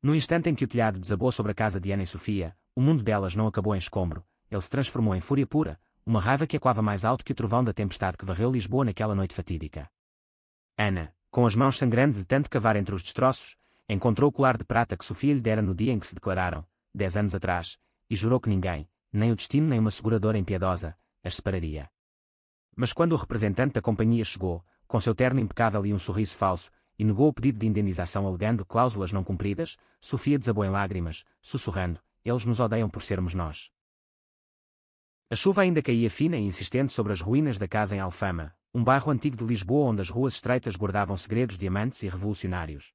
No instante em que o telhado desabou sobre a casa de Ana e Sofia, o mundo delas não acabou em escombro, ele se transformou em fúria pura, uma raiva que ecoava mais alto que o trovão da tempestade que varreu Lisboa naquela noite fatídica. Ana, com as mãos sangrando de tanto cavar entre os destroços, encontrou o colar de prata que Sofia lhe dera no dia em que se declararam, 10 anos atrás, e jurou que ninguém, nem o destino nem uma seguradora impiedosa, as separaria. Mas quando o representante da companhia chegou, com seu terno impecável e um sorriso falso, e negou o pedido de indenização alegando cláusulas não cumpridas, Sofia desabou em lágrimas, sussurrando, eles nos odeiam por sermos nós. A chuva ainda caía fina e insistente sobre as ruínas da casa em Alfama, um bairro antigo de Lisboa onde as ruas estreitas guardavam segredos diamantes e revolucionários.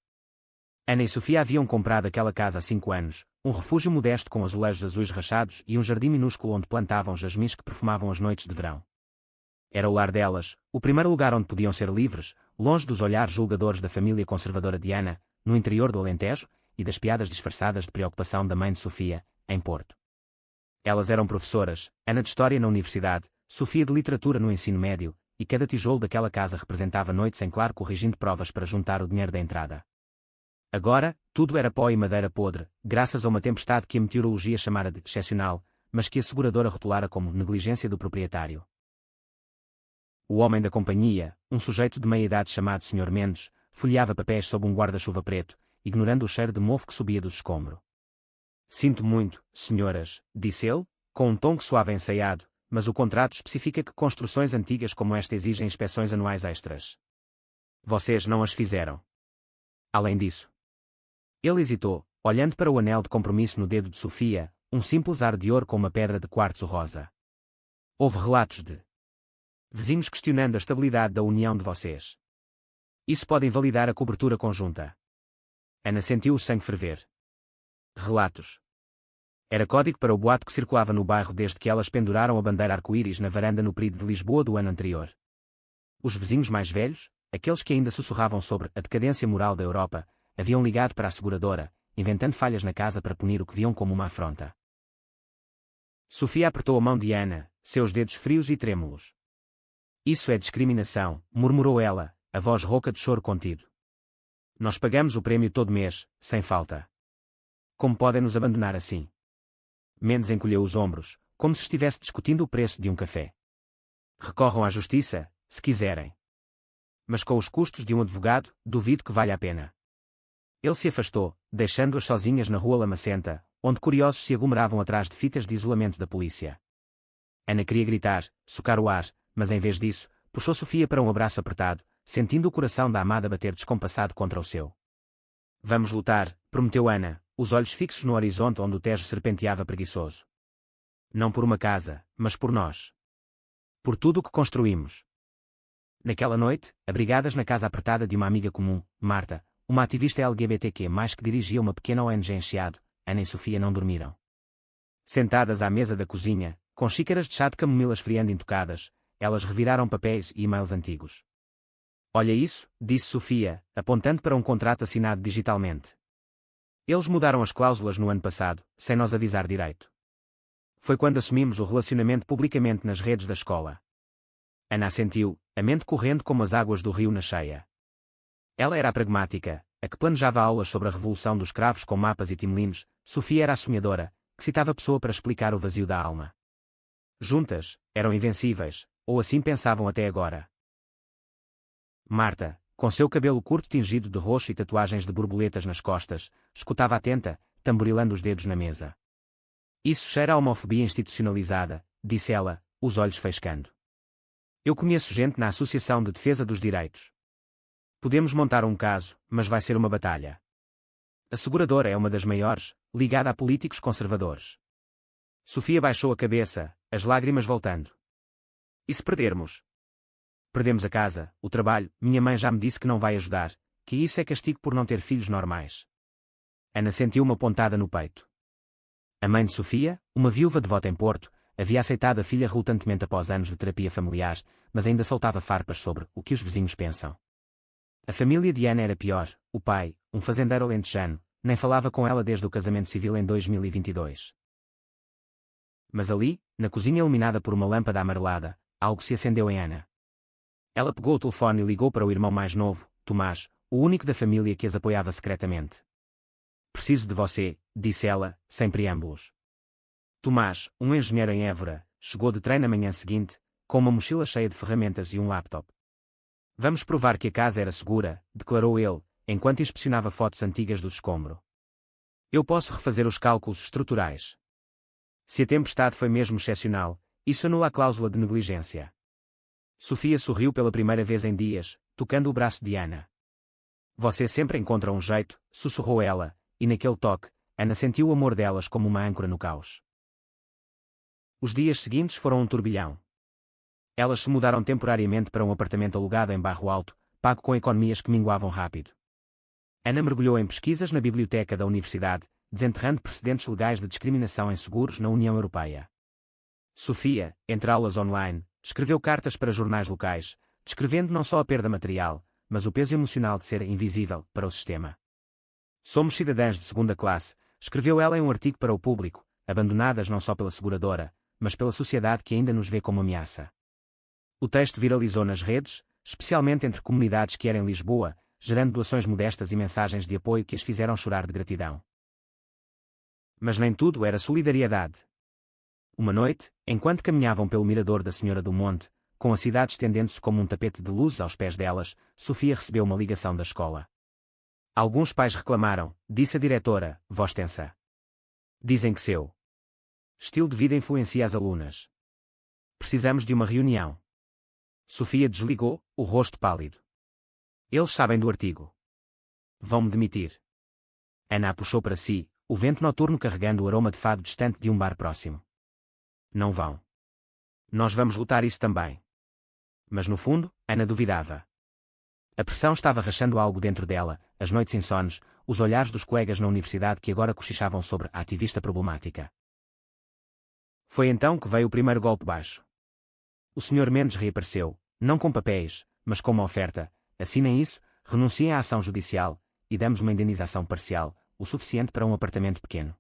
Ana e Sofia haviam comprado aquela casa há 5 anos, um refúgio modesto com azulejos azuis rachados e um jardim minúsculo onde plantavam jasmins que perfumavam as noites de verão. Era o lar delas, o primeiro lugar onde podiam ser livres, longe dos olhares julgadores da família conservadora de Ana, no interior do Alentejo, e das piadas disfarçadas de preocupação da mãe de Sofia, em Porto. Elas eram professoras, Ana de História na universidade, Sofia de Literatura no ensino médio, e cada tijolo daquela casa representava noites em claro corrigindo provas para juntar o dinheiro da entrada. Agora, tudo era pó e madeira podre, graças a uma tempestade que a meteorologia chamara de excepcional, mas que a seguradora rotulara como negligência do proprietário. O homem da companhia, um sujeito de meia-idade chamado Sr. Mendes, folheava papéis sob um guarda-chuva preto, ignorando o cheiro de mofo que subia do escombro. Sinto muito, senhoras, disse ele, com um tom que soava ensaiado, mas o contrato especifica que construções antigas como esta exigem inspeções anuais extras. Vocês não as fizeram. Além disso. Ele hesitou, olhando para o anel de compromisso no dedo de Sofia, um simples ar de ouro com uma pedra de quartzo rosa. Houve relatos de vizinhos questionando a estabilidade da união de vocês. Isso pode invalidar a cobertura conjunta. Ana sentiu o sangue ferver. Relatos. Era código para o boato que circulava no bairro desde que elas penduraram a bandeira arco-íris na varanda no período de Lisboa do ano anterior. Os vizinhos mais velhos, aqueles que ainda sussurravam sobre a decadência moral da Europa, haviam ligado para a seguradora, inventando falhas na casa para punir o que viam como uma afronta. Sofia apertou a mão de Ana, seus dedos frios e trêmulos. Isso é discriminação, murmurou ela, a voz rouca de choro contido. Nós pagamos o prémio todo mês, sem falta. Como podem nos abandonar assim? Mendes encolheu os ombros, como se estivesse discutindo o preço de um café. Recorram à justiça, se quiserem. Mas com os custos de um advogado, duvido que valha a pena. Ele se afastou, deixando-as sozinhas na rua lamacenta, onde curiosos se aglomeravam atrás de fitas de isolamento da polícia. Ana queria gritar, socar o ar, mas em vez disso, puxou Sofia para um abraço apertado, sentindo o coração da amada bater descompassado contra o seu. Vamos lutar, prometeu Ana, os olhos fixos no horizonte onde o Tejo serpenteava preguiçoso. Não por uma casa, mas por nós. Por tudo o que construímos. Naquela noite, abrigadas na casa apertada de uma amiga comum, Marta, uma ativista LGBTQ+, que dirigia uma pequena ONG em Chiado, Ana e Sofia não dormiram. Sentadas à mesa da cozinha, com xícaras de chá de camomila esfriando intocadas, elas reviraram papéis e e-mails antigos. Olha isso, disse Sofia, apontando para um contrato assinado digitalmente. Eles mudaram as cláusulas no ano passado, sem nos avisar direito. Foi quando assumimos o relacionamento publicamente nas redes da escola. Ana assentiu, a mente correndo como as águas do rio na cheia. Ela era a pragmática, a que planejava aulas sobre a revolução dos cravos com mapas e timelinos. Sofia era a sonhadora, que citava a pessoa para explicar o vazio da alma. Juntas, eram invencíveis, ou assim pensavam até agora. Marta, com seu cabelo curto tingido de roxo e tatuagens de borboletas nas costas, escutava atenta, tamborilando os dedos na mesa. Isso cheira a homofobia institucionalizada, disse ela, os olhos faiscando. Eu conheço gente na Associação de Defesa dos Direitos. Podemos montar um caso, mas vai ser uma batalha. A seguradora é uma das maiores, ligada a políticos conservadores. Sofia baixou a cabeça, as lágrimas voltando. E se perdermos? Perdemos a casa, o trabalho, minha mãe já me disse que não vai ajudar, que isso é castigo por não ter filhos normais. Ana sentiu uma pontada no peito. A mãe de Sofia, uma viúva devota em Porto, havia aceitado a filha relutantemente após anos de terapia familiar, mas ainda soltava farpas sobre o que os vizinhos pensam. A família de Ana era pior, o pai, um fazendeiro alentejano, nem falava com ela desde o casamento civil em 2022. Mas ali, na cozinha iluminada por uma lâmpada amarelada, algo se acendeu em Ana. Ela pegou o telefone e ligou para o irmão mais novo, Tomás, o único da família que as apoiava secretamente. Preciso de você, disse ela, sem preâmbulos. Tomás, um engenheiro em Évora, chegou de trem na manhã seguinte, com uma mochila cheia de ferramentas e um laptop. Vamos provar que a casa era segura, declarou ele, enquanto inspecionava fotos antigas do escombro. Eu posso refazer os cálculos estruturais. Se a tempestade foi mesmo excepcional, isso anula a cláusula de negligência. Sofia sorriu pela primeira vez em dias, tocando o braço de Ana. Você sempre encontra um jeito, sussurrou ela, e naquele toque, Ana sentiu o amor delas como uma âncora no caos. Os dias seguintes foram um turbilhão. Elas se mudaram temporariamente para um apartamento alugado em Barro Alto, pago com economias que minguavam rápido. Ana mergulhou em pesquisas na biblioteca da universidade, desenterrando precedentes legais de discriminação em seguros na União Europeia. Sofia, entre aulas online, escreveu cartas para jornais locais, descrevendo não só a perda material, mas o peso emocional de ser invisível para o sistema. Somos cidadãs de segunda classe, escreveu ela em um artigo para o Público, abandonadas não só pela seguradora, mas pela sociedade que ainda nos vê como ameaça. O texto viralizou nas redes, especialmente entre comunidades que eram em Lisboa, gerando doações modestas e mensagens de apoio que as fizeram chorar de gratidão. Mas nem tudo era solidariedade. Uma noite, enquanto caminhavam pelo mirador da Senhora do Monte, com a cidade estendendo-se como um tapete de luz aos pés delas, Sofia recebeu uma ligação da escola. Alguns pais reclamaram, disse a diretora, voz tensa. Dizem que seu estilo de vida influencia as alunas. Precisamos de uma reunião. Sofia desligou, o rosto pálido. Eles sabem do artigo. Vão-me demitir. Ana a puxou para si, o vento noturno carregando o aroma de fado distante de um bar próximo. Não vão. Nós vamos lutar isso também. Mas no fundo, Ana duvidava. A pressão estava rachando algo dentro dela, as noites insones, os olhares dos colegas na universidade que agora cochichavam sobre a ativista problemática. Foi então que veio o primeiro golpe baixo. O Sr. Mendes reapareceu, não com papéis, mas com uma oferta. Assinem isso, renunciem à ação judicial, e damos uma indenização parcial, o suficiente para um apartamento pequeno.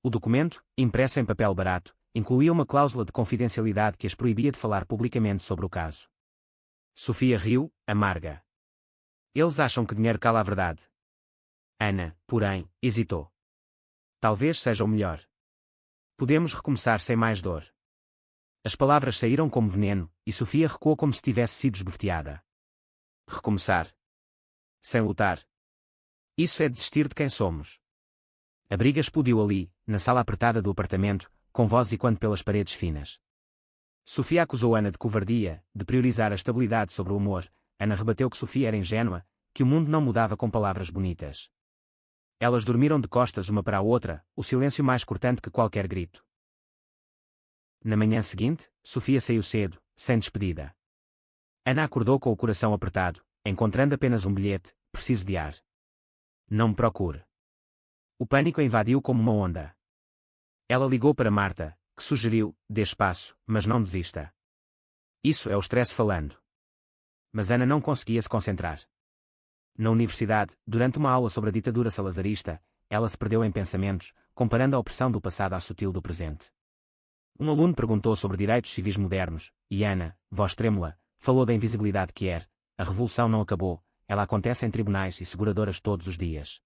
O documento, impresso em papel barato, incluía uma cláusula de confidencialidade que as proibia de falar publicamente sobre o caso. Sofia riu, amarga. Eles acham que dinheiro cala a verdade. Ana, porém, hesitou. Talvez seja o melhor. Podemos recomeçar sem mais dor. As palavras saíram como veneno, e Sofia recuou como se tivesse sido esbofeteada. Recomeçar. Sem lutar. Isso é desistir de quem somos. A briga explodiu ali, na sala apertada do apartamento, com voz ecoando pelas paredes finas. Sofia acusou Ana de covardia, de priorizar a estabilidade sobre o humor. Ana rebateu que Sofia era ingênua, que o mundo não mudava com palavras bonitas. Elas dormiram de costas uma para a outra, o silêncio mais cortante que qualquer grito. Na manhã seguinte, Sofia saiu cedo, sem despedida. Ana acordou com o coração apertado, encontrando apenas um bilhete: preciso de ar. Não me procure. O pânico a invadiu como uma onda. Ela ligou para Marta, que sugeriu: dê espaço, mas não desista. Isso é o stress falando. Mas Ana não conseguia se concentrar. Na universidade, durante uma aula sobre a ditadura salazarista, ela se perdeu em pensamentos, comparando a opressão do passado à sutil do presente. Um aluno perguntou sobre direitos civis modernos, e Ana, voz trêmula, falou da invisibilidade que era. A revolução não acabou, ela acontece em tribunais e seguradoras todos os dias.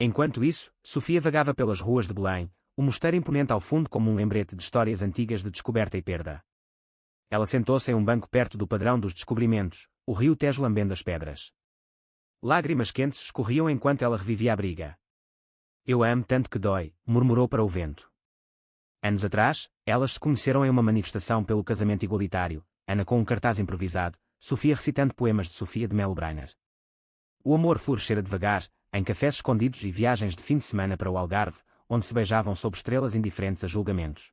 Enquanto isso, Sofia vagava pelas ruas de Belém, o mosteiro imponente ao fundo como um lembrete de histórias antigas de descoberta e perda. Ela sentou-se em um banco perto do padrão dos descobrimentos, o rio Tejo lambendo as pedras. Lágrimas quentes escorriam enquanto ela revivia a briga. Eu a amo tanto que dói, murmurou para o vento. Anos atrás, elas se conheceram em uma manifestação pelo casamento igualitário, Ana com um cartaz improvisado, Sofia recitando poemas de Sofia de Melo Brainer. O amor florescera devagar, em cafés escondidos e viagens de fim de semana para o Algarve, onde se beijavam sob estrelas indiferentes a julgamentos.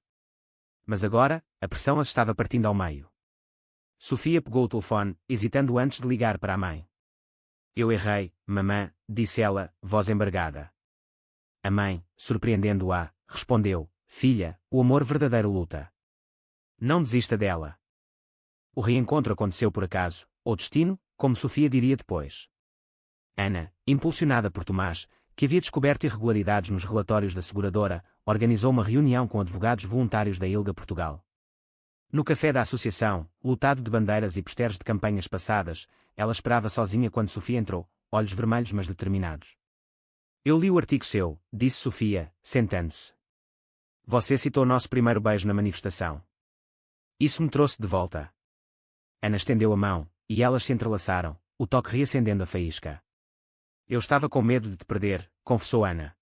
Mas agora, a pressão as estava partindo ao meio. Sofia pegou o telefone, hesitando antes de ligar para a mãe. Eu errei, mamã, disse ela, voz embargada. A mãe, surpreendendo-a, respondeu: filha, o amor verdadeiro luta. Não desista dela. O reencontro aconteceu por acaso, ou destino, como Sofia diria depois. Ana, impulsionada por Tomás, que havia descoberto irregularidades nos relatórios da seguradora, organizou uma reunião com advogados voluntários da ILGA Portugal. No café da associação, lotado de bandeiras e posters de campanhas passadas, ela esperava sozinha quando Sofia entrou, olhos vermelhos mas determinados. Eu li o artigo seu, disse Sofia, sentando-se. Você citou nosso primeiro beijo na manifestação. Isso me trouxe de volta. Ana estendeu a mão, e elas se entrelaçaram, o toque reacendendo a faísca. Eu estava com medo de te perder, confessou Ana.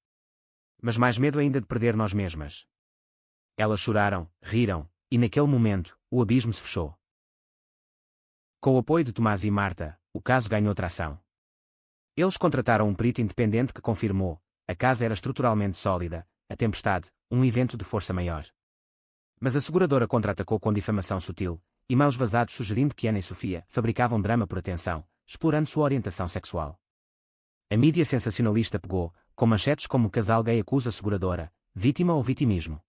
Mas mais medo ainda de perder nós mesmas. Elas choraram, riram, e naquele momento, o abismo se fechou. Com o apoio de Tomás e Marta, o caso ganhou tração. Eles contrataram um perito independente que confirmou: a casa era estruturalmente sólida, a tempestade, um evento de força maior. Mas a seguradora contra-atacou com difamação sutil, e-mails vazados sugerindo que Ana e Sofia fabricavam drama por atenção, explorando sua orientação sexual. A mídia sensacionalista pegou, com manchetes como casal gay acusa a seguradora, vítima ou vitimismo.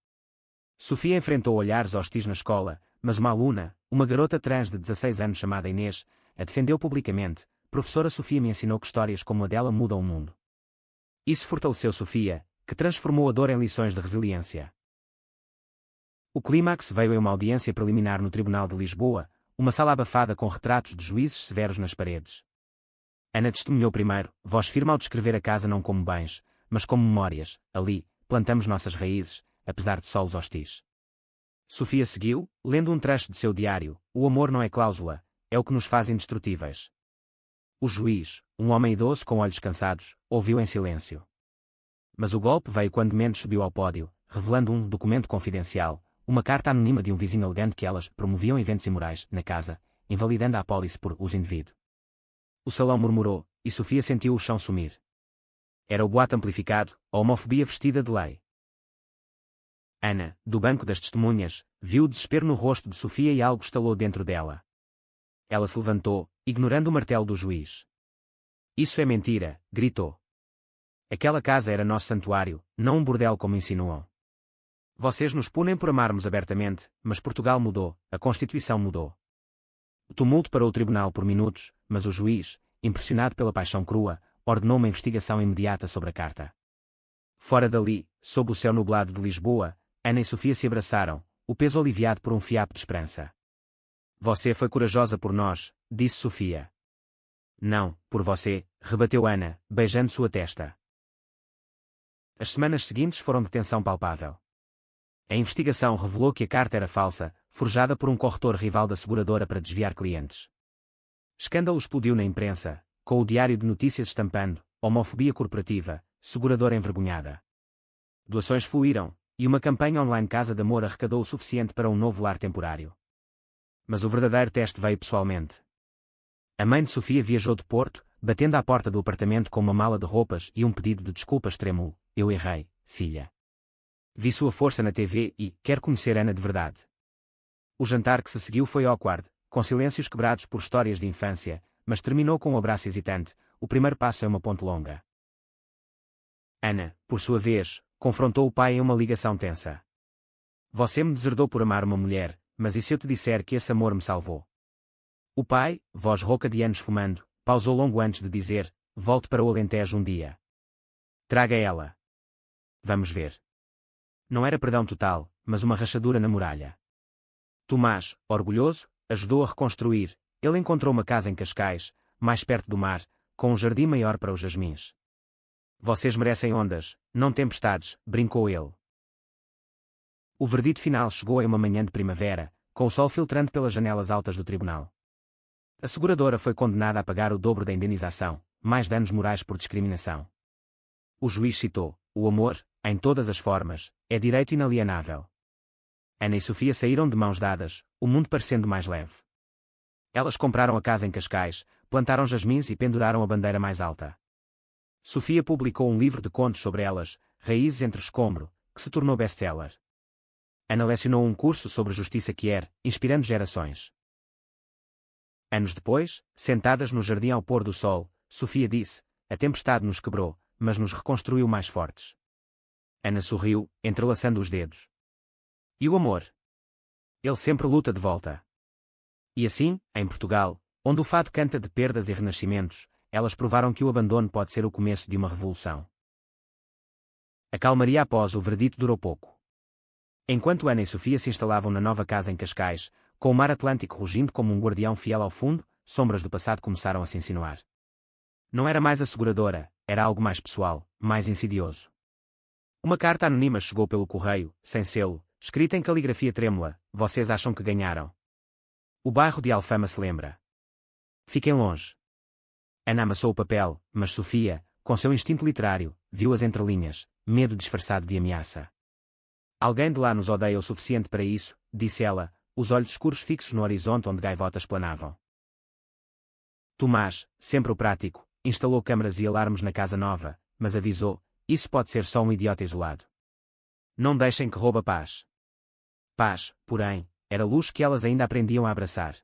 Sofia enfrentou olhares hostis na escola, mas uma aluna, uma garota trans de 16 anos chamada Inês, a defendeu publicamente: professora Sofia me ensinou que histórias como a dela mudam o mundo. Isso fortaleceu Sofia, que transformou a dor em lições de resiliência. O clímax veio em uma audiência preliminar no Tribunal de Lisboa, uma sala abafada com retratos de juízes severos nas paredes. Ana testemunhou primeiro: voz firme ao descrever a casa não como bens, mas como memórias. Ali, plantamos nossas raízes, apesar de solos hostis. Sofia seguiu, lendo um trecho de seu diário: o amor não é cláusula, é o que nos faz indestrutíveis. O juiz, um homem idoso com olhos cansados, ouviu em silêncio. Mas o golpe veio quando Mendes subiu ao pódio, revelando um documento confidencial, uma carta anônima de um vizinho alegando que elas promoviam eventos imorais na casa, invalidando a apólice por uso indevido. O salão murmurou, e Sofia sentiu o chão sumir. Era o boato amplificado, a homofobia vestida de lei. Ana, do banco das testemunhas, viu o desespero no rosto de Sofia e algo estalou dentro dela. Ela se levantou, ignorando o martelo do juiz. Isso é mentira, gritou. Aquela casa era nosso santuário, não um bordel como insinuam. Vocês nos punem por amarmos abertamente, mas Portugal mudou, a Constituição mudou. O tumulto parou o tribunal por minutos, mas o juiz, impressionado pela paixão crua, ordenou uma investigação imediata sobre a carta. Fora dali, sob o céu nublado de Lisboa, Ana e Sofia se abraçaram, o peso aliviado por um fiapo de esperança. Você foi corajosa por nós, disse Sofia. Não, por você, rebateu Ana, beijando sua testa. As semanas seguintes foram de tensão palpável. A investigação revelou que a carta era falsa, forjada por um corretor rival da seguradora para desviar clientes. Escândalo explodiu na imprensa, com o Diário de Notícias estampando: homofobia corporativa, seguradora envergonhada. Doações fluíram, e uma campanha online Casa de Amor arrecadou o suficiente para um novo lar temporário. Mas o verdadeiro teste veio pessoalmente. A mãe de Sofia viajou de Porto, batendo à porta do apartamento com uma mala de roupas e um pedido de desculpas trêmulo: eu errei, filha. Vi sua força na TV e quero conhecer Ana de verdade. O jantar que se seguiu foi awkward, com silêncios quebrados por histórias de infância, mas terminou com um abraço hesitante: o primeiro passo é uma ponte longa. Ana, por sua vez, confrontou o pai em uma ligação tensa. Você me deserdou por amar uma mulher, mas e se eu te disser que esse amor me salvou? O pai, voz rouca de anos fumando, pausou longo antes de dizer: volte para o Alentejo um dia. Traga ela. Vamos ver. Não era perdão total, mas uma rachadura na muralha. Tomás, orgulhoso, ajudou a reconstruir. Ele encontrou uma casa em Cascais, mais perto do mar, com um jardim maior para os jasmins. Vocês merecem ondas, não tempestades, brincou ele. O verdito final chegou em uma manhã de primavera, com o sol filtrando pelas janelas altas do tribunal. A seguradora foi condenada a pagar o dobro da indenização, mais danos morais por discriminação. O juiz citou: o amor, em todas as formas, é direito inalienável. Ana e Sofia saíram de mãos dadas, o mundo parecendo mais leve. Elas compraram a casa em Cascais, plantaram jasmins e penduraram a bandeira mais alta. Sofia publicou um livro de contos sobre elas, Raízes entre Escombro, que se tornou best-seller. Ana lecionou um curso sobre justiça queer, inspirando gerações. Anos depois, sentadas no jardim ao pôr do sol, Sofia disse: a tempestade nos quebrou, mas nos reconstruiu mais fortes. Ana sorriu, entrelaçando os dedos. E o amor? Ele sempre luta de volta. E assim, em Portugal, onde o fado canta de perdas e renascimentos, elas provaram que o abandono pode ser o começo de uma revolução. A calmaria após o verdito durou pouco. Enquanto Ana e Sofia se instalavam na nova casa em Cascais, com o mar Atlântico rugindo como um guardião fiel ao fundo, sombras do passado começaram a se insinuar. Não era mais a seguradora, era algo mais pessoal, mais insidioso. Uma carta anônima chegou pelo correio, sem selo, escrita em caligrafia trêmula: vocês acham que ganharam? O bairro de Alfama se lembra. Fiquem longe. Ana amassou o papel, mas Sofia, com seu instinto literário, viu as entrelinhas, medo disfarçado de ameaça. Alguém de lá nos odeia o suficiente para isso, disse ela, os olhos escuros fixos no horizonte onde gaivotas planavam. Tomás, sempre o prático, instalou câmaras e alarmes na casa nova, mas avisou, isso pode ser só um idiota isolado. Não deixem que rouba paz. Paz, porém, era luxo que elas ainda aprendiam a abraçar.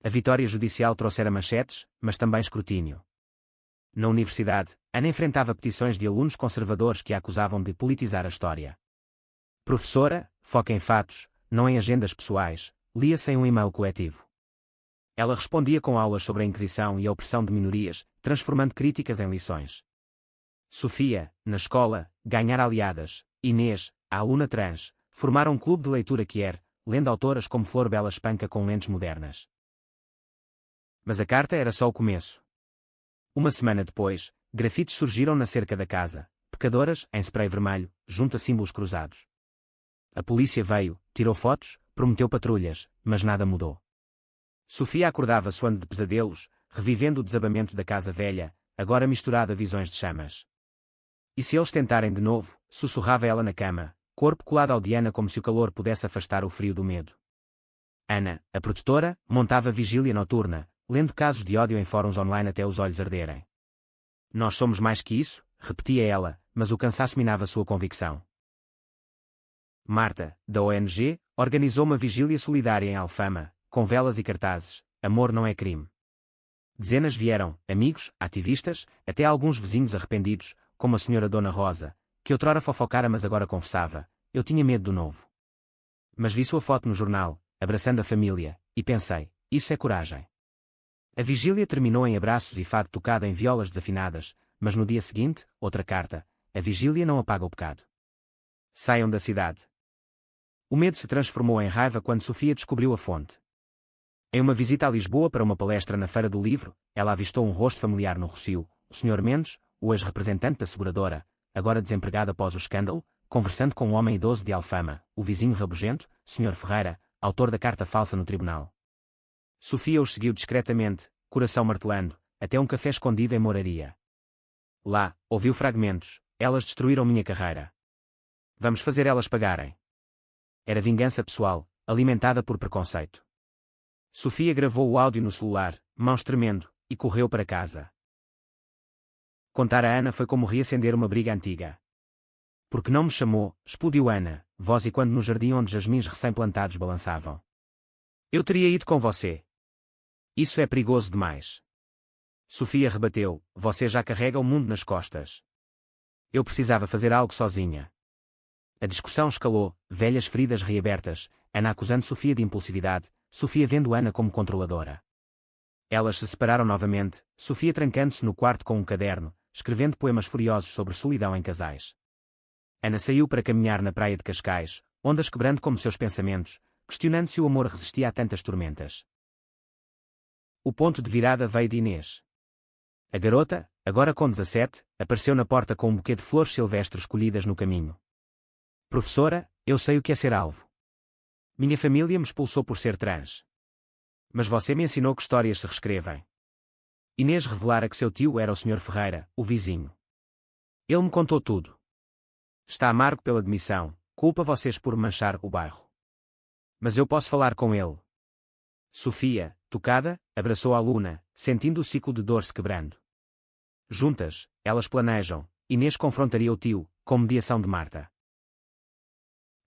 A vitória judicial trouxera manchetes, mas também escrutínio. Na universidade, Ana enfrentava petições de alunos conservadores que a acusavam de politizar a história. Professora, foca em fatos, não em agendas pessoais, lia-se em um e-mail coletivo. Ela respondia com aulas sobre a Inquisição e a opressão de minorias, transformando críticas em lições. Sofia, na escola, ganhara aliadas. Inês, a aluna trans, formaram um clube de leitura queer, lendo autoras como Flor Bela Espanca com lentes modernas. Mas a carta era só o começo. Uma semana depois, grafites surgiram na cerca da casa, pecadoras, em spray vermelho, junto a símbolos cruzados. A polícia veio, tirou fotos, prometeu patrulhas, mas nada mudou. Sofia acordava suando de pesadelos, revivendo o desabamento da casa velha, agora misturado a visões de chamas. E se eles tentarem de novo, sussurrava ela na cama, corpo colado ao de Ana como se o calor pudesse afastar o frio do medo. Ana, a protetora, montava vigília noturna, lendo casos de ódio em fóruns online até os olhos arderem. Nós somos mais que isso, repetia ela, mas o cansaço minava sua convicção. Marta, da ONG, organizou uma vigília solidária em Alfama, com velas e cartazes: amor não é crime. Dezenas vieram, amigos, ativistas, até alguns vizinhos arrependidos, como a senhora Dona Rosa, que outrora fofocara mas agora confessava: eu tinha medo do novo. Mas vi sua foto no jornal, abraçando a família, e pensei, isso é coragem. A vigília terminou em abraços e fado tocado em violas desafinadas, mas no dia seguinte, outra carta: a vigília não apaga o pecado. Saiam da cidade. O medo se transformou em raiva quando Sofia descobriu a fonte. Em uma visita a Lisboa para uma palestra na Feira do Livro, ela avistou um rosto familiar no Rossio, o Sr. Mendes, o ex-representante da seguradora, agora desempregado após o escândalo, conversando com um homem idoso de Alfama, o vizinho rabugento, Sr. Ferreira, autor da carta falsa no tribunal. Sofia os seguiu discretamente, coração martelando, até um café escondido em Moraria. Lá, ouviu fragmentos: elas destruíram minha carreira. Vamos fazer elas pagarem. Era vingança pessoal, alimentada por preconceito. Sofia gravou o áudio no celular, mãos tremendo, e correu para casa. Contar a Ana foi como reacender uma briga antiga. Porque não me chamou, explodiu Ana, voz e quando no jardim onde jasmins recém-plantados balançavam. Eu teria ido com você. Isso é perigoso demais. Sofia rebateu: você já carrega o mundo nas costas. Eu precisava fazer algo sozinha. A discussão escalou, velhas feridas reabertas, Ana acusando Sofia de impulsividade, Sofia vendo Ana como controladora. Elas se separaram novamente, Sofia trancando-se no quarto com um caderno, escrevendo poemas furiosos sobre solidão em casais. Ana saiu para caminhar na praia de Cascais, ondas quebrando como seus pensamentos, questionando se o amor resistia a tantas tormentas. O ponto de virada veio de Inês. A garota, agora com 17, apareceu na porta com um buquê de flores silvestres colhidas no caminho. Professora, eu sei o que é ser alvo. Minha família me expulsou por ser trans. Mas você me ensinou que histórias se reescrevem. Inês revelara que seu tio era o Sr. Ferreira, o vizinho. Ele me contou tudo. Está amargo pela demissão, culpa vocês por manchar o bairro. Mas eu posso falar com ele. Sofia, tocada, abraçou a aluna, sentindo o ciclo de dor se quebrando. Juntas, elas planejam: Inês confrontaria o tio, com mediação de Marta.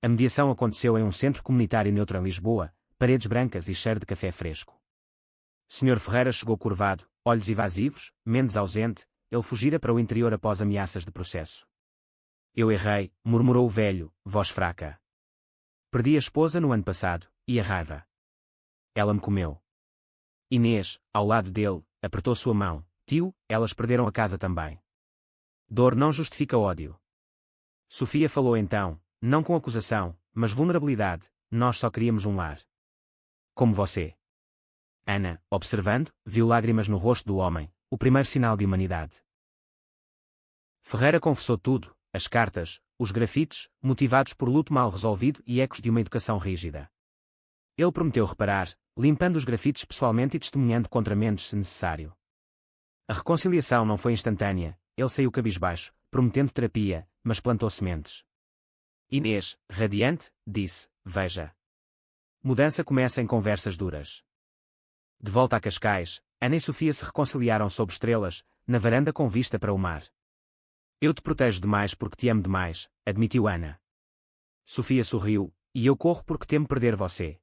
A mediação aconteceu em um centro comunitário neutro em Lisboa, paredes brancas e cheiro de café fresco. Sr. Ferreira chegou curvado, olhos evasivos, Mendes ausente, ele fugira para o interior após ameaças de processo. Eu errei, murmurou o velho, voz fraca. Perdi a esposa no ano passado, e a raiva. Ela me comeu. Inês, ao lado dele, apertou sua mão. Tio, elas perderam a casa também. Dor não justifica ódio. Sofia falou então, não com acusação, mas vulnerabilidade: nós só queríamos um lar. Como você. Ana, observando, viu lágrimas no rosto do homem, o primeiro sinal de humanidade. Ferreira confessou tudo, as cartas, os grafites, motivados por luto mal resolvido e ecos de uma educação rígida. Ele prometeu reparar, limpando os grafites pessoalmente e testemunhando contra Mendes se necessário. A reconciliação não foi instantânea, ele saiu cabisbaixo, prometendo terapia, mas plantou sementes. Inês, radiante, disse, veja. Mudança começa em conversas duras. De volta a Cascais, Ana e Sofia se reconciliaram sob estrelas, na varanda com vista para o mar. Eu te protejo demais porque te amo demais, admitiu Ana. Sofia sorriu, e eu corro porque temo perder você.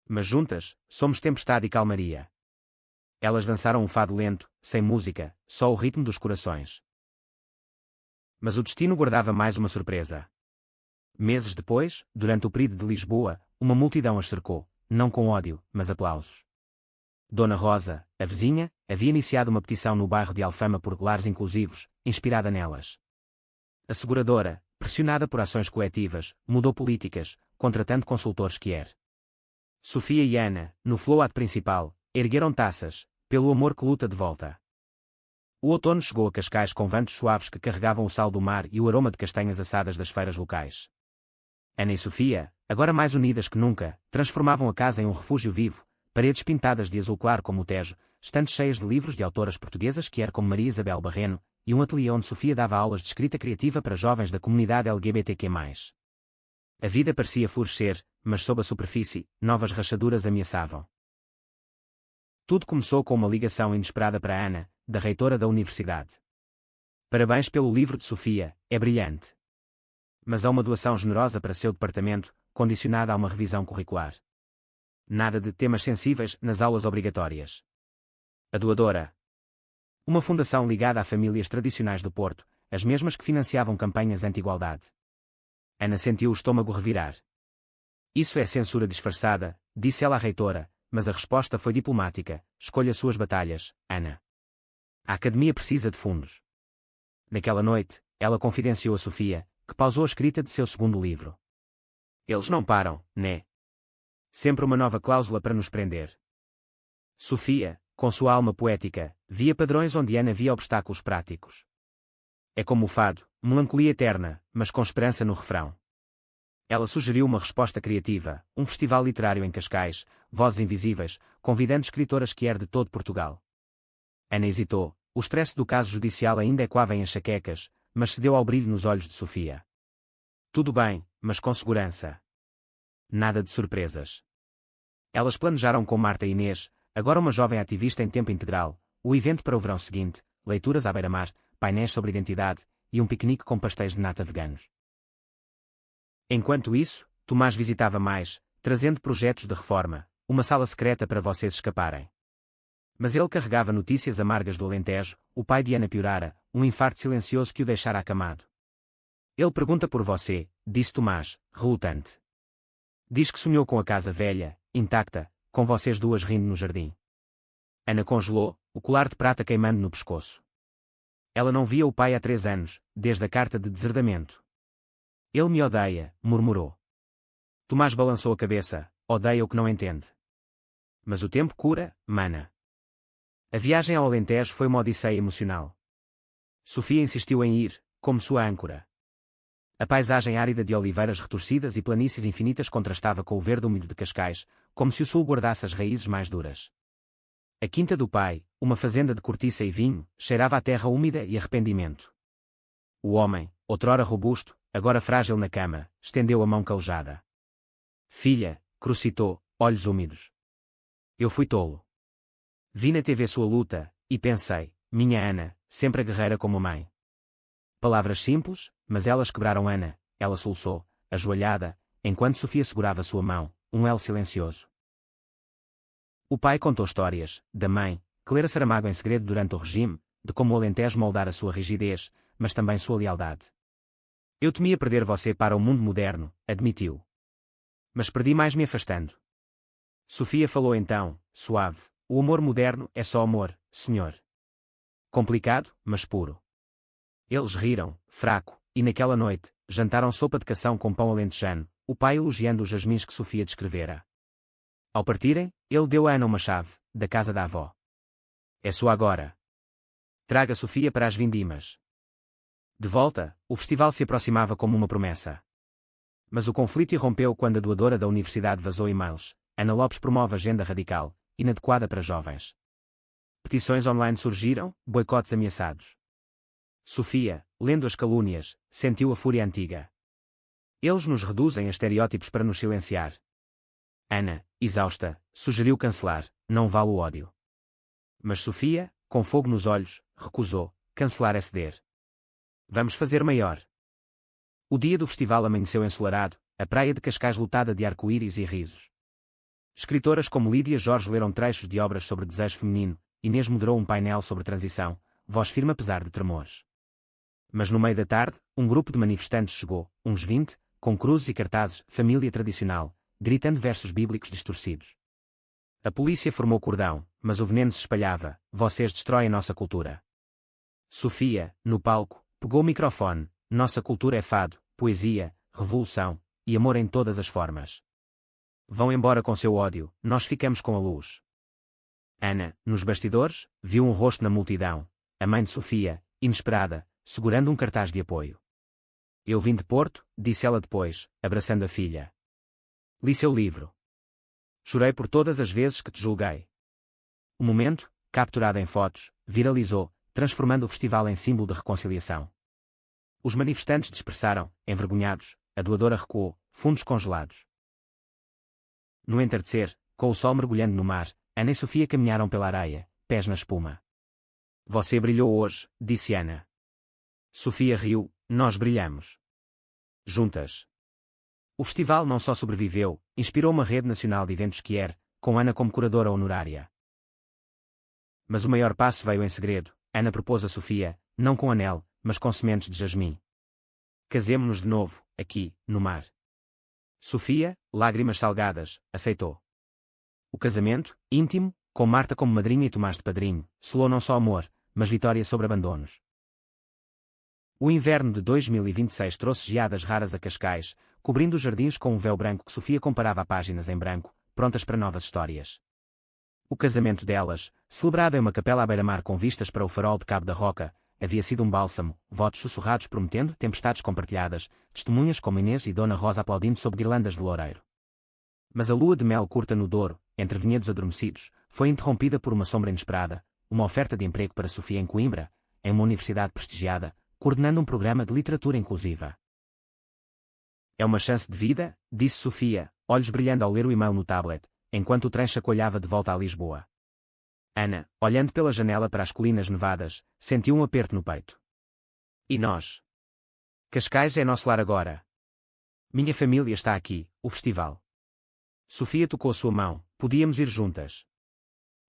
Mas juntas, somos tempestade e calmaria. Elas dançaram um fado lento, sem música, só o ritmo dos corações. Mas o destino guardava mais uma surpresa. Meses depois, durante o período de Lisboa, uma multidão as cercou, não com ódio, mas aplausos. Dona Rosa, a vizinha, havia iniciado uma petição no bairro de Alfama por lares inclusivos, inspirada nelas. A seguradora, pressionada por ações coletivas, mudou políticas, contratando consultores Kier. Sofia e Ana, no float principal, ergueram taças, pelo amor que luta de volta. O outono chegou a Cascais com ventos suaves que carregavam o sal do mar e o aroma de castanhas assadas das feiras locais. Ana e Sofia, agora mais unidas que nunca, transformavam a casa em um refúgio vivo, paredes pintadas de azul claro como o Tejo, estantes cheias de livros de autoras portuguesas Kier como Maria Isabel Barreno, e um ateliê onde Sofia dava aulas de escrita criativa para jovens da comunidade LGBTQ+. A vida parecia florescer, mas sob a superfície, novas rachaduras ameaçavam. Tudo começou com uma ligação inesperada para Ana, da reitora da universidade. Parabéns pelo livro de Sofia, é brilhante. Mas há uma doação generosa para seu departamento, condicionada a uma revisão curricular. Nada de temas sensíveis nas aulas obrigatórias. A doadora. Uma fundação ligada a famílias tradicionais do Porto, as mesmas que financiavam campanhas anti-igualdade. Ana sentiu o estômago revirar. Isso é censura disfarçada, disse ela à reitora, mas a resposta foi diplomática, escolha suas batalhas, Ana. A academia precisa de fundos. Naquela noite, ela confidenciou a Sofia, que pausou a escrita de seu segundo livro. Eles não param, né? Sempre uma nova cláusula para nos prender. Sofia, com sua alma poética, via padrões onde Ana via obstáculos práticos. É como o fado, melancolia eterna, mas com esperança no refrão. Ela sugeriu uma resposta criativa, um festival literário em Cascais, vozes invisíveis, convidando escritoras Kier de todo Portugal. Ana hesitou, o stress do caso judicial ainda ecoava em enxaquecas, mas cedeu ao brilho nos olhos de Sofia. Tudo bem, mas com segurança. Nada de surpresas. Elas planejaram com Marta e Inês, agora uma jovem ativista em tempo integral, o evento para o verão seguinte, leituras à beira-mar, painéis sobre identidade, e um piquenique com pastéis de nata veganos. Enquanto isso, Tomás visitava mais, trazendo projetos de reforma, uma sala secreta para vocês escaparem. Mas ele carregava notícias amargas do Alentejo, o pai de Ana piorara, um infarto silencioso que o deixara acamado. Ele pergunta por você, disse Tomás, relutante. Diz que sonhou com a casa velha, intacta, com vocês duas rindo no jardim. Ana congelou, o colar de prata queimando no pescoço. Ela não via o pai há 3 anos, desde a carta de deserdamento. Ele me odeia, murmurou. Tomás balançou a cabeça, odeia o que não entende. Mas o tempo cura, mana. A viagem ao Alentejo foi uma odisseia emocional. Sofia insistiu em ir, como sua âncora. A paisagem árida de oliveiras retorcidas e planícies infinitas contrastava com o verde úmido de Cascais, como se o sul guardasse as raízes mais duras. A quinta do pai, uma fazenda de cortiça e vinho, cheirava a terra úmida e arrependimento. O homem, outrora robusto, agora frágil na cama, estendeu a mão calejada. Filha, crocitou, olhos úmidos. Eu fui tolo. Vi na TV sua luta, e pensei, minha Ana, sempre a guerreira como mãe. Palavras simples, mas elas quebraram Ana, ela soluçou, ajoelhada, enquanto Sofia segurava sua mão, um elo silencioso. O pai contou histórias, da mãe, que lera Saramago em segredo durante o regime, de como o Alentejo moldara sua rigidez, mas também sua lealdade. Eu temia perder você para o mundo moderno, admitiu. Mas perdi mais me afastando. Sofia falou então, suave, o amor moderno é só amor, senhor. Complicado, mas puro. Eles riram, fraco, e naquela noite, jantaram sopa de cação com pão alentejano, o pai elogiando os jasmins que Sofia descrevera. Ao partirem, ele deu a Ana uma chave, da casa da avó. É sua agora. Traga Sofia para as vindimas. De volta, o festival se aproximava como uma promessa. Mas o conflito irrompeu quando a doadora da universidade vazou e-mails. Ana Lopes promove agenda radical, inadequada para jovens. Petições online surgiram, boicotes ameaçados. Sofia, lendo as calúnias, sentiu a fúria antiga. Eles nos reduzem a estereótipos para nos silenciar. Ana, exausta, sugeriu cancelar, não vale o ódio. Mas Sofia, com fogo nos olhos, recusou, cancelar é ceder. Vamos fazer maior. O dia do festival amanheceu ensolarado, a praia de Cascais lotada de arco-íris e risos. Escritoras como Lídia Jorge leram trechos de obras sobre desejo feminino, Inês moderou um painel sobre transição, voz firme apesar de tremores. Mas no meio da tarde, um grupo de manifestantes chegou, uns 20, com cruzes e cartazes, família tradicional, gritando versos bíblicos distorcidos. A polícia formou cordão, mas o veneno se espalhava, vocês destroem nossa cultura. Sofia, no palco, pegou o microfone, nossa cultura é fado, poesia, revolução, e amor em todas as formas. Vão embora com seu ódio, nós ficamos com a luz. Ana, nos bastidores, viu um rosto na multidão, a mãe de Sofia, inesperada, segurando um cartaz de apoio. Eu vim de Porto, disse ela depois, abraçando a filha. Li seu livro. Chorei por todas as vezes que te julguei. O momento, capturado em fotos, viralizou, transformando o festival em símbolo de reconciliação. Os manifestantes dispersaram, envergonhados, a doadora recuou, fundos congelados. No entardecer, com o sol mergulhando no mar, Ana e Sofia caminharam pela areia, pés na espuma. Você brilhou hoje, disse Ana. Sofia riu, nós brilhamos. Juntas. O festival não só sobreviveu, inspirou uma rede nacional de eventos que era, com Ana como curadora honorária. Mas o maior passo veio em segredo. Ana propôs a Sofia, não com anel, mas com sementes de jasmim. Casemo-nos de novo, aqui, no mar. Sofia, lágrimas salgadas, aceitou. O casamento, íntimo, com Marta como madrinha e Tomás de padrinho, selou não só amor, mas vitória sobre abandonos. O inverno de 2026 trouxe geadas raras a Cascais, cobrindo os jardins com um véu branco que Sofia comparava a páginas em branco, prontas para novas histórias. O casamento delas, celebrado em uma capela à beira-mar com vistas para o farol de Cabo da Roca, havia sido um bálsamo, votos sussurrados prometendo tempestades compartilhadas, testemunhas como Inês e Dona Rosa aplaudindo sob guirlandas de loureiro. Mas a lua de mel curta no Douro, entre vinhedos adormecidos, foi interrompida por uma sombra inesperada, uma oferta de emprego para Sofia em Coimbra, em uma universidade prestigiada, coordenando um programa de literatura inclusiva. É uma chance de vida, disse Sofia, olhos brilhando ao ler o e-mail no tablet, enquanto o trem chacoalhava de volta a Lisboa. Ana, olhando pela janela para as colinas nevadas, sentiu um aperto no peito. E nós? Cascais é nosso lar agora. Minha família está aqui, o festival. Sofia tocou sua mão, podíamos ir juntas.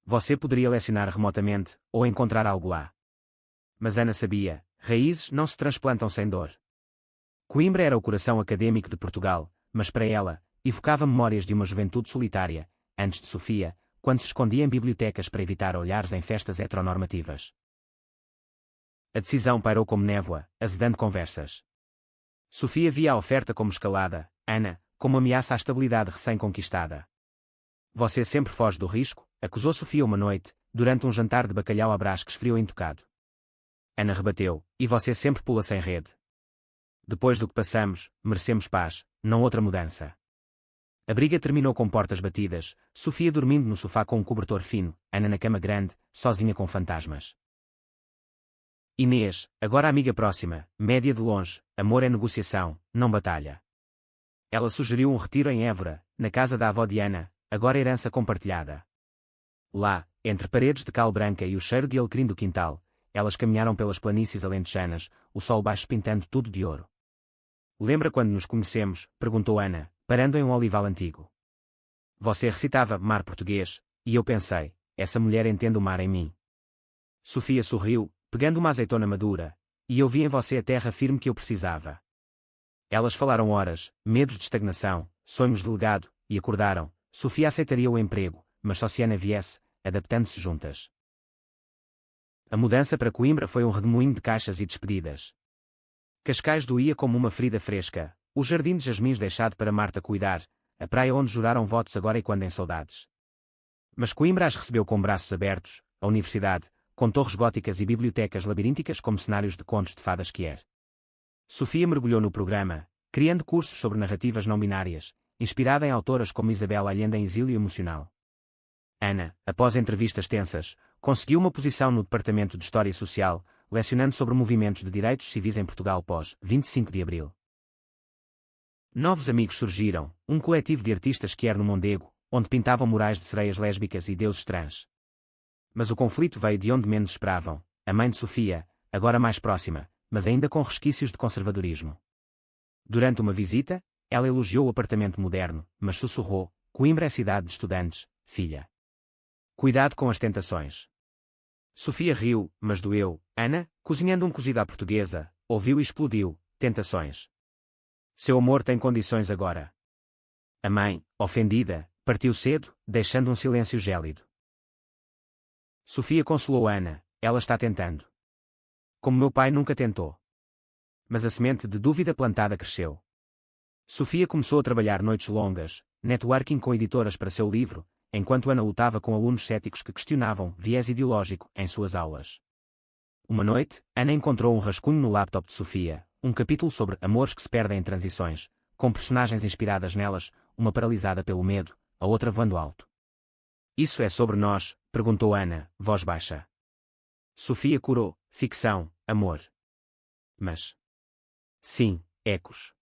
Você poderia lecionar remotamente, ou encontrar algo lá. Mas Ana sabia, raízes não se transplantam sem dor. Coimbra era o coração acadêmico de Portugal, mas para ela, evocava memórias de uma juventude solitária, antes de Sofia, quando se escondia em bibliotecas para evitar olhares em festas heteronormativas. A decisão pairou como névoa, azedando conversas. Sofia via a oferta como escalada, Ana, como ameaça à estabilidade recém-conquistada. Você sempre foge do risco, acusou Sofia uma noite, durante um jantar de bacalhau à Brás que esfriou intocado. Ana rebateu, e você sempre pula sem rede. Depois do que passamos, merecemos paz, não outra mudança. A briga terminou com portas batidas, Sofia dormindo no sofá com um cobertor fino, Ana na cama grande, sozinha com fantasmas. Inês, agora amiga próxima, média de longe, amor é negociação, não batalha. Ela sugeriu um retiro em Évora, na casa da avó de Ana, agora herança compartilhada. Lá, entre paredes de cal branca e o cheiro de alecrim do quintal, elas caminharam pelas planícies alentejanas, o sol baixo pintando tudo de ouro. Lembra quando nos conhecemos? Perguntou Ana, parando em um olival antigo. Você recitava mar português, e eu pensei, essa mulher entende o mar em mim. Sofia sorriu, pegando uma azeitona madura, e eu vi em você a terra firme que eu precisava. Elas falaram horas, medos de estagnação, sonhos de legado, e acordaram, Sofia aceitaria o emprego, mas só se Ana viesse, adaptando-se juntas. A mudança para Coimbra foi um redemoinho de caixas e despedidas. Cascais doía como uma ferida fresca, o jardim de jasmins deixado para Marta cuidar, a praia onde juraram votos agora e quando em saudades. Mas Coimbra as recebeu com braços abertos, a universidade, com torres góticas e bibliotecas labirínticas como cenários de contos de fadas que era. Sofia mergulhou no programa, criando cursos sobre narrativas não binárias, inspirada em autoras como Isabel Allende em exílio emocional. Ana, após entrevistas tensas, conseguiu uma posição no Departamento de História Social, lecionando sobre movimentos de direitos civis em Portugal pós 25 de Abril. Novos amigos surgiram, um coletivo de artistas que era no Mondego, onde pintavam murais de sereias lésbicas e deuses trans. Mas o conflito veio de onde menos esperavam, a mãe de Sofia, agora mais próxima, mas ainda com resquícios de conservadorismo. Durante uma visita, ela elogiou o apartamento moderno, mas sussurrou: Coimbra é cidade de estudantes, filha. Cuidado com as tentações. Sofia riu, mas doeu. Ana, cozinhando um cozido à portuguesa, ouviu e explodiu: tentações. Seu amor tem condições agora. A mãe, ofendida, partiu cedo, deixando um silêncio gélido. Sofia consolou Ana: ela está tentando. Como meu pai nunca tentou. Mas a semente de dúvida plantada cresceu. Sofia começou a trabalhar noites longas, networking com editoras para seu livro, enquanto Ana lutava com alunos céticos que questionavam viés ideológico em suas aulas. Uma noite, Ana encontrou um rascunho no laptop de Sofia, um capítulo sobre amores que se perdem em transições, com personagens inspiradas nelas, uma paralisada pelo medo, a outra voando alto. Isso é sobre nós? Perguntou Ana, voz baixa. Sofia corou: ficção, amor. Mas... sim, ecos.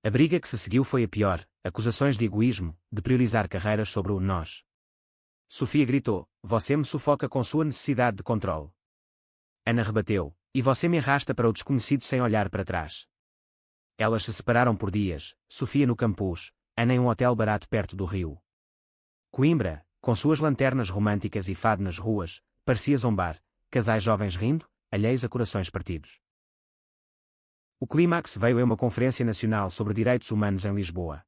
A briga que se seguiu foi a pior, acusações de egoísmo, de priorizar carreiras sobre o nós. Sofia gritou: você me sufoca com sua necessidade de controle. Ana rebateu: e você me arrasta para o desconhecido sem olhar para trás. Elas se separaram por dias, Sofia no campus, Ana em um hotel barato perto do rio. Coimbra, com suas lanternas românticas e fado nas ruas, parecia zombar, casais jovens rindo, alheios a corações partidos. O clímax veio em uma conferência nacional sobre direitos humanos em Lisboa.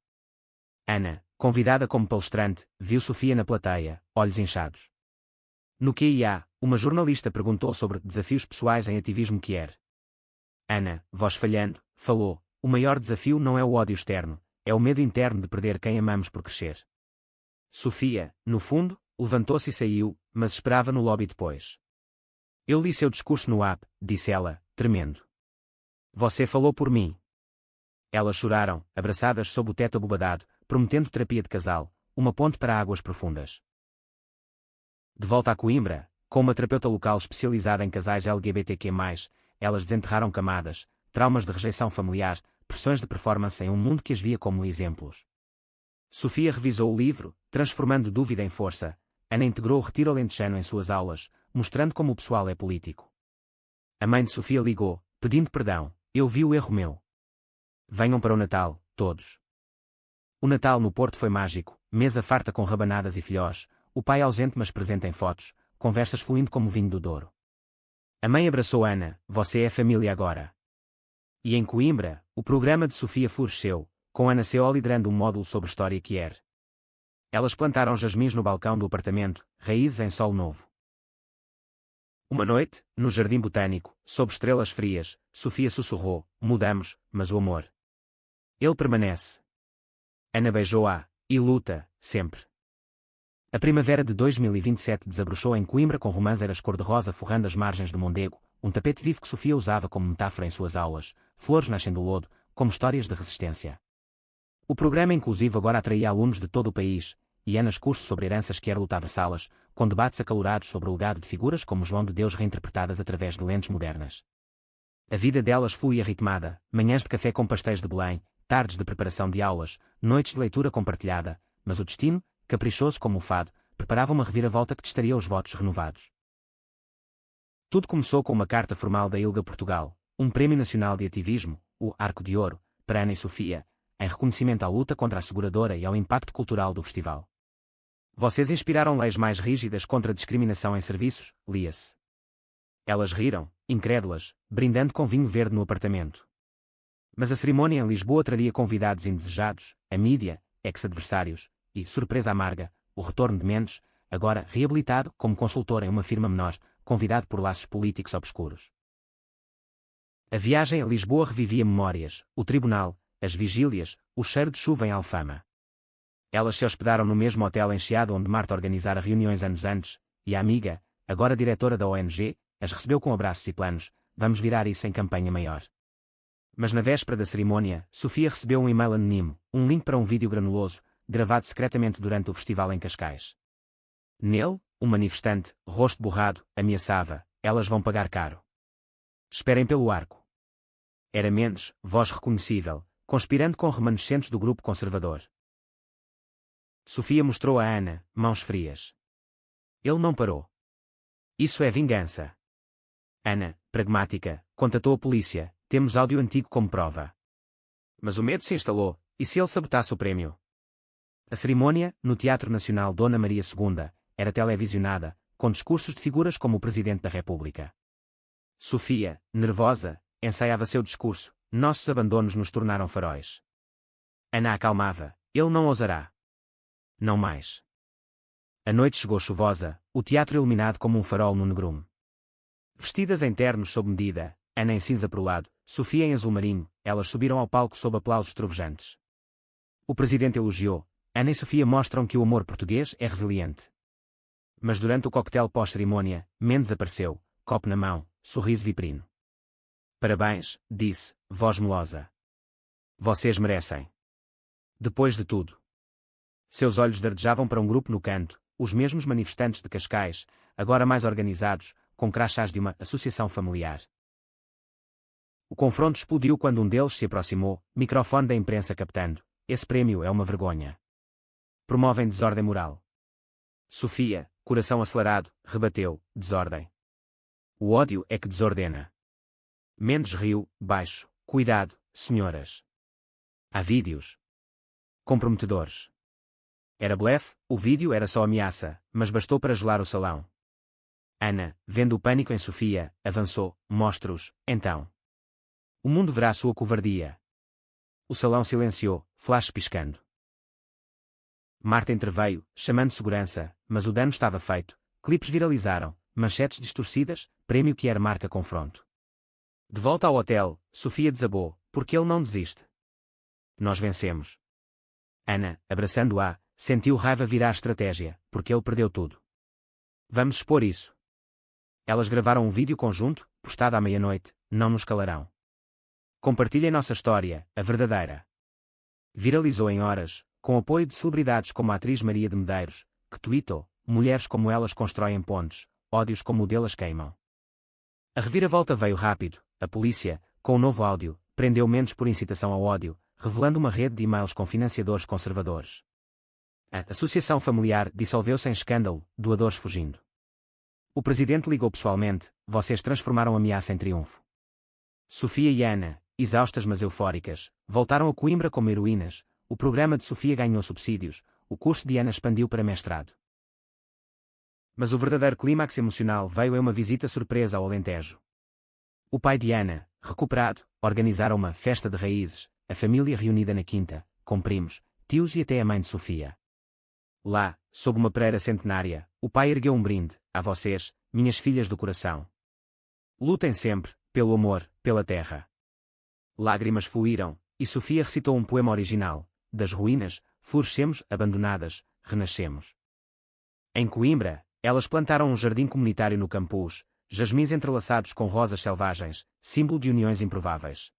Ana, convidada como palestrante, viu Sofia na plateia, olhos inchados. No QIA, uma jornalista perguntou sobre desafios pessoais em ativismo queer. Ana, voz falhando, falou: o maior desafio não é o ódio externo, é o medo interno de perder quem amamos por crescer. Sofia, no fundo, levantou-se e saiu, mas esperava no lobby depois. Eu li seu discurso no app, disse ela, tremendo. Você falou por mim. Elas choraram, abraçadas sob o teto abobadado, prometendo terapia de casal, uma ponte para águas profundas. De volta a Coimbra, com uma terapeuta local especializada em casais LGBTQ+, elas desenterraram camadas, traumas de rejeição familiar, pressões de performance em um mundo que as via como exemplos. Sofia revisou o livro, transformando dúvida em força. Ana integrou o retiro alentejano em suas aulas, mostrando como o pessoal é político. A mãe de Sofia ligou, pedindo perdão: eu vi o erro meu. Venham para o Natal, todos. O Natal no Porto foi mágico, mesa farta com rabanadas e filhós, o pai ausente mas presente em fotos, conversas fluindo como vinho do Douro. A mãe abraçou Ana: você é família agora. E em Coimbra, o programa de Sofia floresceu, com Ana CO liderando um módulo sobre história queer. Elas plantaram jasmins no balcão do apartamento, raízes em solo novo. Uma noite, no jardim botânico, sob estrelas frias, Sofia sussurrou: mudamos, mas o amor. Ele permanece. Ana beijou-a, e luta, sempre. A primavera de 2027 desabrochou em Coimbra com romãzeiras cor-de-rosa forrando as margens do Mondego, um tapete vivo que Sofia usava como metáfora em suas aulas, flores nascem do lodo, como histórias de resistência. O programa inclusivo agora atraía alunos de todo o país, e Ana cursos sobre heranças queer lutava salas, com debates acalorados sobre o legado de figuras como João de Deus reinterpretadas através de lentes modernas. A vida delas fluía ritmada, manhãs de café com pastéis de Belém, tardes de preparação de aulas, noites de leitura compartilhada, mas o destino, caprichoso como o fado, preparava uma reviravolta que testaria os votos renovados. Tudo começou com uma carta formal da ILGA Portugal, um prémio nacional de ativismo, o Arco de Ouro, para Ana e Sofia, em reconhecimento à luta contra a seguradora e ao impacto cultural do festival. Vocês inspiraram leis mais rígidas contra a discriminação em serviços, lia-se. Elas riram, incrédulas, brindando com vinho verde no apartamento. Mas a cerimônia em Lisboa traria convidados indesejados, a mídia, ex-adversários, e, surpresa amarga, o retorno de Mendes, agora reabilitado como consultor em uma firma menor, convidado por laços políticos obscuros. A viagem a Lisboa revivia memórias, o tribunal, as vigílias, o cheiro de chuva em Alfama. Elas se hospedaram no mesmo hotel em Chiado onde Marta organizara reuniões anos antes, e a amiga, agora diretora da ONG, as recebeu com abraços e planos: vamos virar isso em campanha maior. Mas na véspera da cerimônia, Sofia recebeu um e-mail anónimo, um link para um vídeo granuloso, gravado secretamente durante o festival em Cascais. Nele, um manifestante, rosto borrado, ameaçava: elas vão pagar caro. Esperem pelo arco. Era Mendes, voz reconhecível, conspirando com remanescentes do grupo conservador. Sofia mostrou a Ana, mãos frias. Ele não parou. Isso é vingança. Ana, pragmática, contatou a polícia: temos áudio antigo como prova. Mas o medo se instalou, e se ele sabotasse o prémio? A cerimônia, no Teatro Nacional Dona Maria II, era televisionada, com discursos de figuras como o Presidente da República. Sofia, nervosa, ensaiava seu discurso: nossos abandonos nos tornaram faróis. Ana acalmava: ele não ousará. Não mais. A noite chegou chuvosa, o teatro iluminado como um farol no negrume. Vestidas em ternos sob medida, Ana em cinza perolado, Sofia em azul marinho, elas subiram ao palco sob aplausos trovejantes. O presidente elogiou: Ana e Sofia mostram que o amor português é resiliente. Mas durante o coquetel pós-cerimônia, Mendes apareceu, copo na mão, sorriso viprino. Parabéns, disse, voz melosa. Vocês merecem. Depois de tudo. Seus olhos dardejavam para um grupo no canto, os mesmos manifestantes de Cascais, agora mais organizados, com crachás de uma associação familiar. O confronto explodiu quando um deles se aproximou, microfone da imprensa captando: esse prémio é uma vergonha. Promovem desordem moral. Sofia, coração acelerado, rebateu: desordem. O ódio é que desordena. Mendes riu, baixo: cuidado, senhoras. Há vídeos comprometedores. Era blefe, o vídeo era só ameaça, mas bastou para gelar o salão. Ana, vendo o pânico em Sofia, avançou: mostre-os, então. O mundo verá sua covardia. O salão silenciou, flash piscando. Marta interveio, chamando segurança, mas o dano estava feito. Clipes viralizaram, manchetes distorcidas, prémio que era marca confronto. De volta ao hotel, Sofia desabou: porque ele não desiste. Nós vencemos. Ana, abraçando-a, sentiu raiva virar estratégia, porque ele perdeu tudo. Vamos expor isso. Elas gravaram um vídeo conjunto, postado à meia-noite: não nos calarão. Compartilhem nossa história, a verdadeira. Viralizou em horas, com apoio de celebridades como a atriz Maria de Medeiros, que tweetou: mulheres como elas constroem pontes, ódios como o delas queimam. A reviravolta veio rápido. A polícia, com o novo áudio, prendeu Mendes por incitação ao ódio, revelando uma rede de e-mails com financiadores conservadores. A associação familiar dissolveu-se em escândalo, doadores fugindo. O presidente ligou pessoalmente: vocês transformaram a ameaça em triunfo. Sofia e Ana, exaustas mas eufóricas, voltaram a Coimbra como heroínas. O programa de Sofia ganhou subsídios, o curso de Ana expandiu para mestrado. Mas o verdadeiro clímax emocional veio em uma visita surpresa ao Alentejo. O pai de Ana, recuperado, organizara uma festa de raízes, a família reunida na quinta, com primos, tios e até a mãe de Sofia. Lá, sob uma pereira centenária, o pai ergueu um brinde: a vocês, minhas filhas do coração. Lutem sempre, pelo amor, pela terra. Lágrimas fluíram, e Sofia recitou um poema original: das ruínas, florescemos, abandonadas, renascemos. Em Coimbra, elas plantaram um jardim comunitário no campus, jasmins entrelaçados com rosas selvagens, símbolo de uniões improváveis.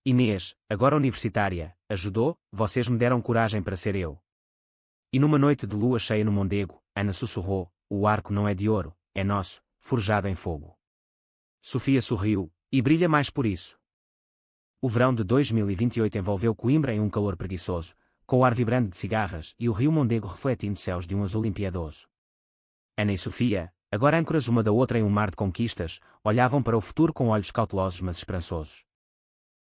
Inês, agora universitária, ajudou: vocês me deram coragem para ser eu. E numa noite de lua cheia no Mondego, Ana sussurrou: o arco não é de ouro, é nosso, forjado em fogo. Sofia sorriu, e brilha mais por isso. O verão de 2028 envolveu Coimbra em um calor preguiçoso, com o ar vibrante de cigarras e o rio Mondego refletindo céus de um azul impiedoso. Ana e Sofia, agora âncoras uma da outra em um mar de conquistas, olhavam para o futuro com olhos cautelosos mas esperançosos.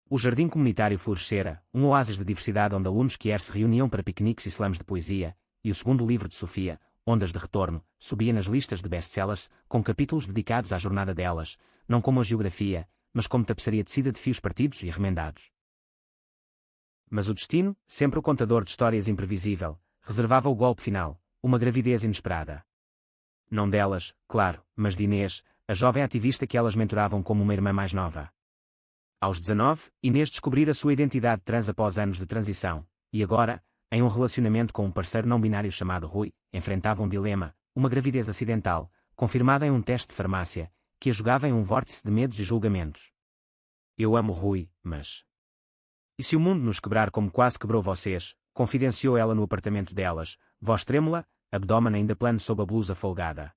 O jardim comunitário florescera, um oásis de diversidade onde alunos quer se reuniam para piqueniques e slams de poesia, e o segundo livro de Sofia, Ondas de Retorno, subia nas listas de best-sellers, com capítulos dedicados à jornada delas, não como a geografia, mas como tapeçaria tecida de fios partidos e remendados. Mas o destino, sempre o contador de histórias imprevisível, reservava o golpe final, uma gravidez inesperada. Não delas, claro, mas de Inês, a jovem ativista que elas mentoravam como uma irmã mais nova. Aos 19, Inês descobrira sua identidade trans após anos de transição, e agora, em um relacionamento com um parceiro não binário chamado Rui, enfrentava um dilema: uma gravidez acidental, confirmada em um teste de farmácia, que a jogava em um vórtice de medos e julgamentos. Eu amo Rui, mas... E se o mundo nos quebrar como quase quebrou vocês? Confidenciou ela no apartamento delas, voz trêmula, abdômen ainda plano sob a blusa folgada.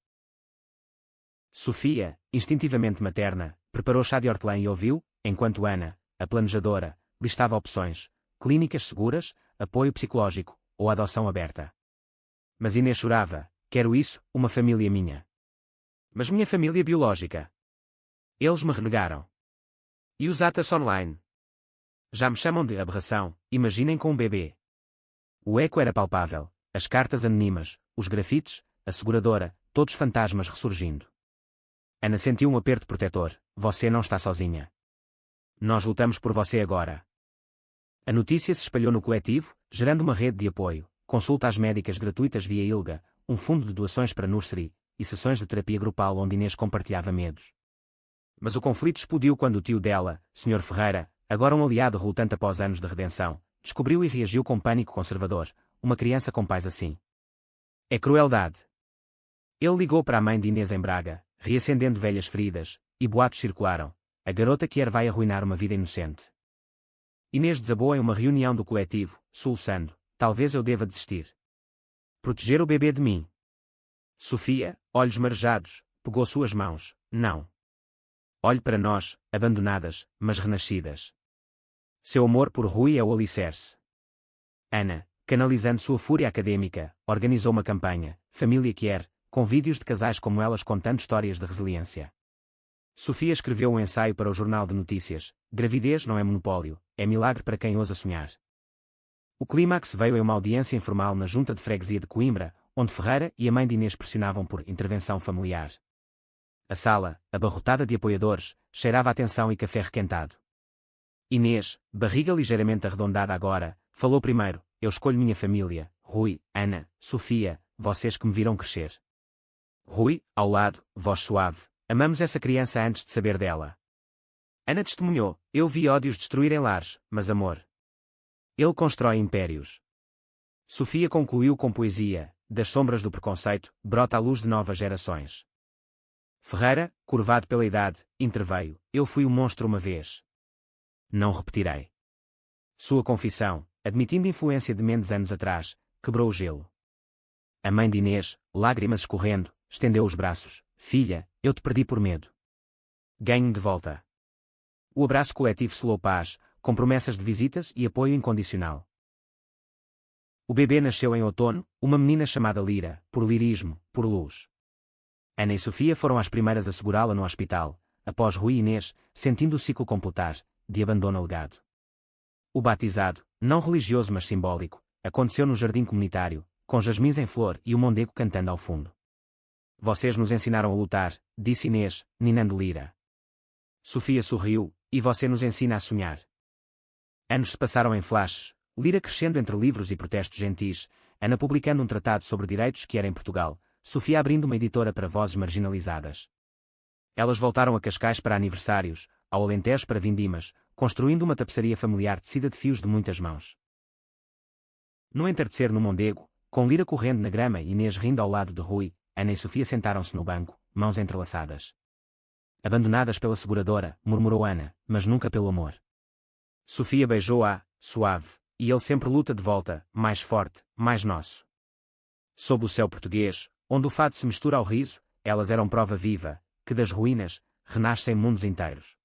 Sofia, instintivamente materna, preparou chá de hortelã e ouviu, enquanto Ana, a planejadora, listava opções, clínicas seguras, apoio psicológico, ou adoção aberta. Mas Inês chorava, quero isso, uma família minha. Mas minha família biológica. Eles me renegaram. E os atas online? Já me chamam de aberração, imaginem com um bebê. O eco era palpável, as cartas anônimas, os grafites, a seguradora, todos fantasmas ressurgindo. Ana sentiu um aperto protetor, você não está sozinha. Nós lutamos por você agora. A notícia se espalhou no coletivo, gerando uma rede de apoio, consultas médicas gratuitas via ILGA, um fundo de doações para nursery, e sessões de terapia grupal onde Inês compartilhava medos. Mas o conflito explodiu quando o tio dela, Sr. Ferreira, agora um aliado relutante após anos de redenção, descobriu e reagiu com pânico conservador, uma criança com pais assim. É crueldade. Ele ligou para a mãe de Inês em Braga, reacendendo velhas feridas, e boatos circularam. A garota que vai arruinar uma vida inocente. Inês desabou em uma reunião do coletivo, soluçando, talvez eu deva desistir. Proteger o bebê de mim. Sofia, olhos marejados, pegou suas mãos, não. Olhe para nós, abandonadas, mas renascidas. Seu amor por Rui é o alicerce. Ana, canalizando sua fúria acadêmica, organizou uma campanha, Família Quer, com vídeos de casais como elas contando histórias de resiliência. Sofia escreveu um ensaio para o Jornal de Notícias, gravidez não é monopólio, é milagre para quem ousa sonhar. O clímax veio em uma audiência informal na Junta de Freguesia de Coimbra, onde Ferreira e a mãe de Inês pressionavam por intervenção familiar. A sala, abarrotada de apoiadores, cheirava a tensão e café requentado. Inês, barriga ligeiramente arredondada agora, falou primeiro, eu escolho minha família, Rui, Ana, Sofia, vocês que me viram crescer. Rui, ao lado, voz suave, amamos essa criança antes de saber dela. Ana testemunhou, eu vi ódios destruírem lares, mas amor. Ele constrói impérios. Sofia concluiu com poesia, das sombras do preconceito, brota a luz de novas gerações. Ferreira, curvado pela idade, interveio, eu fui um monstro uma vez. Não repetirei. Sua confissão, admitindo influência de Mendes anos atrás, quebrou o gelo. A mãe de Inês, lágrimas escorrendo, estendeu os braços, filha, eu te perdi por medo. Ganho-me de volta. O abraço coletivo selou paz, com promessas de visitas e apoio incondicional. O bebê nasceu em outono, uma menina chamada Lira, por lirismo, por luz. Ana e Sofia foram as primeiras a segurá-la no hospital, após Rui e Inês, sentindo o ciclo completar, de abandono alegado. O batizado, não religioso mas simbólico, aconteceu no jardim comunitário, com jasmins em flor e o mondego cantando ao fundo. Vocês nos ensinaram a lutar, disse Inês, ninando Lira. Sofia sorriu, e você nos ensina a sonhar. Anos se passaram em flashes, Lira crescendo entre livros e protestos gentis, Ana publicando um tratado sobre direitos que era em Portugal, Sofia abrindo uma editora para vozes marginalizadas. Elas voltaram a Cascais para aniversários, ao Alentejo para vindimas, construindo uma tapeçaria familiar tecida de fios de muitas mãos. No entardecer no Mondego, com Lira correndo na grama e Inês rindo ao lado de Rui, Ana e Sofia sentaram-se no banco, mãos entrelaçadas. Abandonadas pela seguradora, murmurou Ana, mas nunca pelo amor. Sofia beijou-a, suave, e ele sempre luta de volta, mais forte, mais nosso. Sob o céu português, onde o fado se mistura ao riso, elas eram prova viva, que das ruínas, renascem mundos inteiros.